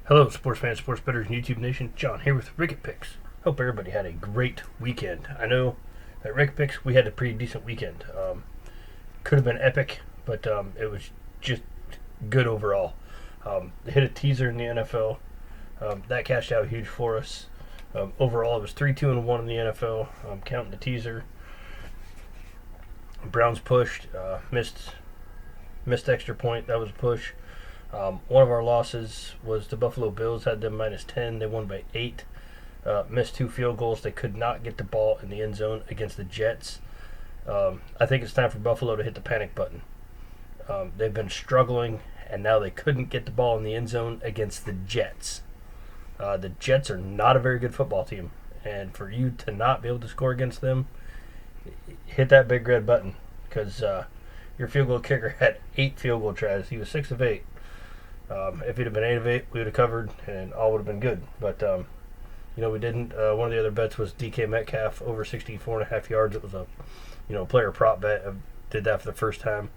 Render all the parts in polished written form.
Hello, sports fans, sports bettors, and YouTube Nation. John here with Ricket Picks. Hope everybody had a great weekend. I know at Ricket Picks we had a pretty decent weekend. Could have been epic, but it was just good overall. They hit a teaser in the NFL. That cashed out huge for us. Overall, it was 3-2-1 in the NFL, counting the teaser. Browns pushed, missed extra point. That was a push. One of our losses was the Buffalo Bills, had them -10. They won by 8. Missed 2 field goals. They could not get the ball in the end zone against the Jets. I think it's time for Buffalo to hit the panic button. They've been struggling, and now they couldn't get the ball in the end zone against the Jets. The Jets are not a very good football team, and for you to not be able to score against them, hit that big red button, because your field goal kicker had 8 field goal tries. He was 6 of 8. If he'd have been 8 of 8, we would have covered, and all would have been good. But we didn't. One of the other bets was DK Metcalf over 64.5 yards. It was a player prop bet. I did that for the first time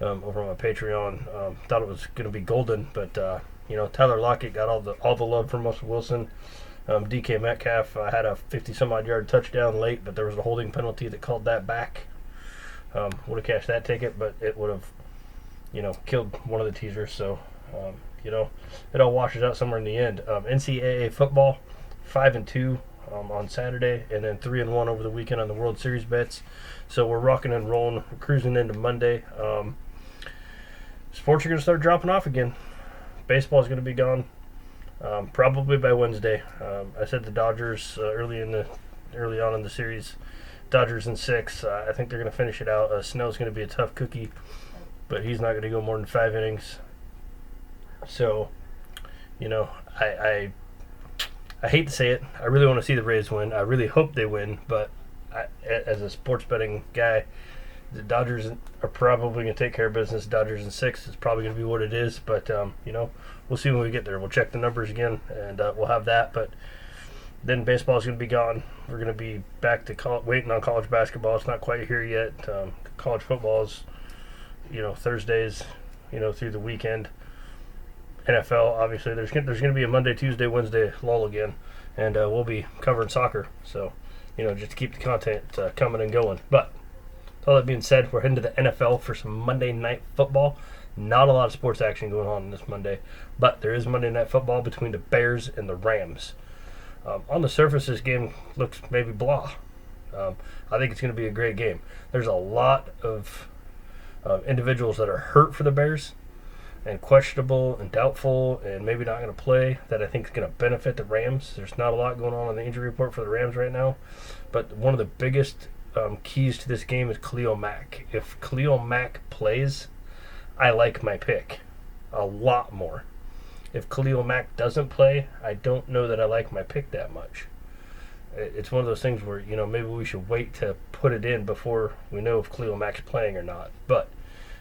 over on my Patreon. Thought it was going to be golden, but Tyler Lockett got all the love from Russell Wilson. DK Metcalf had a 50-some-odd yard touchdown late, but there was a holding penalty that called that back. Would have cashed that ticket, but it would have, killed one of the teasers. So, it all washes out somewhere in the end. NCAA football, 5-2 on Saturday, and then 3-1 over the weekend on the World Series bets. So we're rocking and rolling, we're cruising into Monday. Sports are going to start dropping off again. Baseball is going to be gone. Probably by Wednesday. I said the Dodgers early on in the series. Dodgers in 6. I think they're going to finish it out. Snell's going to be a tough cookie, but he's not going to go more than 5 innings. So, I hate to say it. I really want to see the Rays win. I really hope they win, but as a sports betting guy, the Dodgers are probably going to take care of business. Dodgers in 6 is probably going to be what it is, but we'll see when we get there. We'll check the numbers again, and we'll have that. But then baseball is going to be gone. We're going to be back to waiting on college basketball. It's not quite here yet. College football is, Thursdays, through the weekend. NFL, obviously, there's going to be a Monday, Tuesday, Wednesday lull again, and we'll be covering soccer. So, just to keep the content coming and going. But all that being said, we're heading to the NFL for some Monday Night Football. Not a lot of sports action going on this Monday, but there is Monday Night Football between the Bears and the Rams. On the surface, this game looks maybe blah. I think it's going to be a great game. There's a lot of individuals that are hurt for the Bears and questionable and doubtful and maybe not going to play that I think is going to benefit the Rams. There's not a lot going on the injury report for the Rams right now, but one of the biggest keys to this game is Khalil Mack. If Khalil Mack plays, I like my pick a lot more. If Khalil Mack doesn't play, I don't know that I like my pick that much. It's one of those things where, maybe we should wait to put it in before we know if Khalil Mack's playing or not. But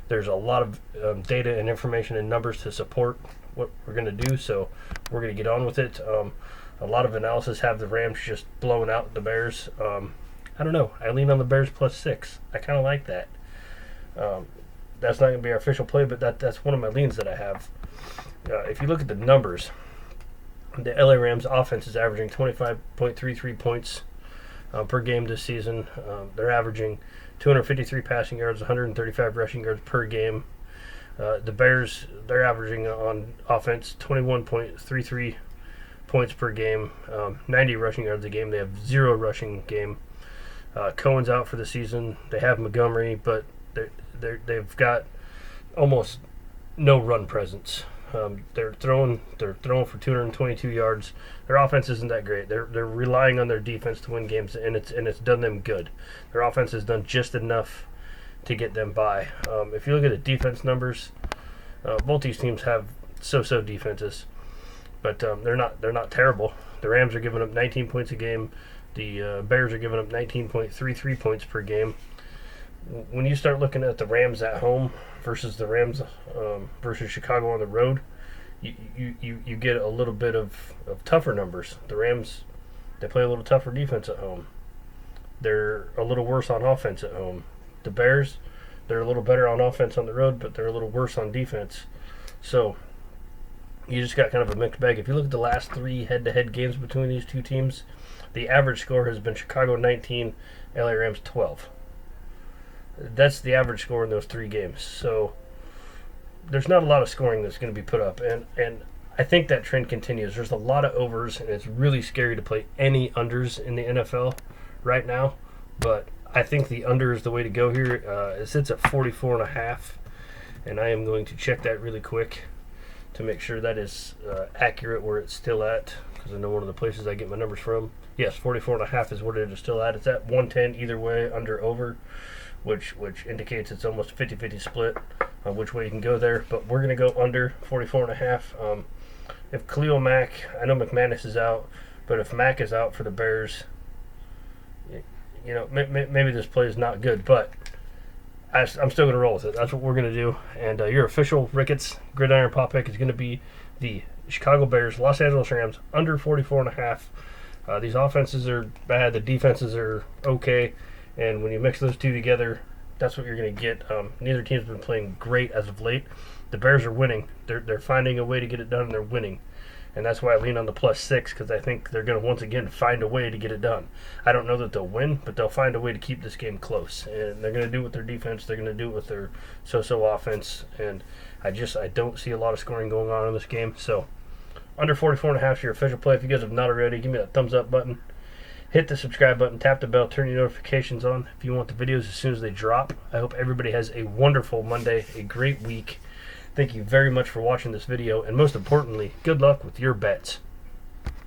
there's a lot of data and information and numbers to support what we're going to do, so we're going to get on with it. A lot of analysis have the Rams just blowing out the Bears. I don't know. I lean on the Bears +6. I kind of like that. That's not going to be our official play, but that's one of my leans that I have. If you look at the numbers, the LA Rams offense is averaging 25.33 points per game this season. They're averaging 253 passing yards, 135 rushing yards per game. The Bears, they're averaging on offense 21.33 points per game, 90 rushing yards a game. They have 0 rushing game. Cohen's out for the season. They have Montgomery, but they've got almost no run presence. They're throwing for 222 yards. Their offense isn't that great. They're relying on their defense to win games, and it's done them good. Their offense has done just enough to get them by. If you look at the defense numbers, both these teams have so-so defenses, but they're not terrible. The Rams are giving up 19 points a game. The Bears are giving up 19.33 points per game. When you start looking at the Rams at home versus the Rams versus Chicago on the road, you get a little bit of tougher numbers. The Rams, they play a little tougher defense at home. They're a little worse on offense at home. The Bears, they're a little better on offense on the road, but they're a little worse on defense. So you just got kind of a mixed bag. If you look at the last 3 head-to-head games between these two teams, the average score has been Chicago 19, LA Rams 12. That's the average score in those 3 games. So there's not a lot of scoring that's going to be put up, and I think that trend continues. There's a lot of overs, and it's really scary to play any unders in the NFL right now. But I think the under is the way to go here. It sits at 44.5, and I am going to check that really quick to make sure that is accurate where it's still at, because I know one of the places I get my numbers from. Yes, 44.5 is what it is still at. It's at 110 either way, under over, which indicates it's almost a 50-50 split on which way you can go there. But we're going to go under 44.5. If Khalil Mack, I know McManus is out, but if Mack is out for the Bears, you know, maybe this play is not good, but I'm still going to roll with it. That's what we're going to do. And your official Ricketts Gridiron Pop Pick is going to be the Chicago Bears, Los Angeles Rams, under 44.5. These offenses are bad. The defenses are okay. And when you mix those two together, that's what you're going to get. Neither team's been playing great as of late. The Bears are winning. They're finding a way to get it done, and they're winning. And that's why I lean on the +6, because I think they're going to once again find a way to get it done. I don't know that they'll win, but they'll find a way to keep this game close. And they're going to do it with their defense. They're going to do it with their so-so offense. And I don't see a lot of scoring going on in this game. So under 44.5 is your official play. If you guys have not already, give me that thumbs up button. Hit the subscribe button, tap the bell, turn your notifications on if you want the videos as soon as they drop. I hope everybody has a wonderful Monday, a great week. Thank you very much for watching this video, and most importantly, good luck with your bets.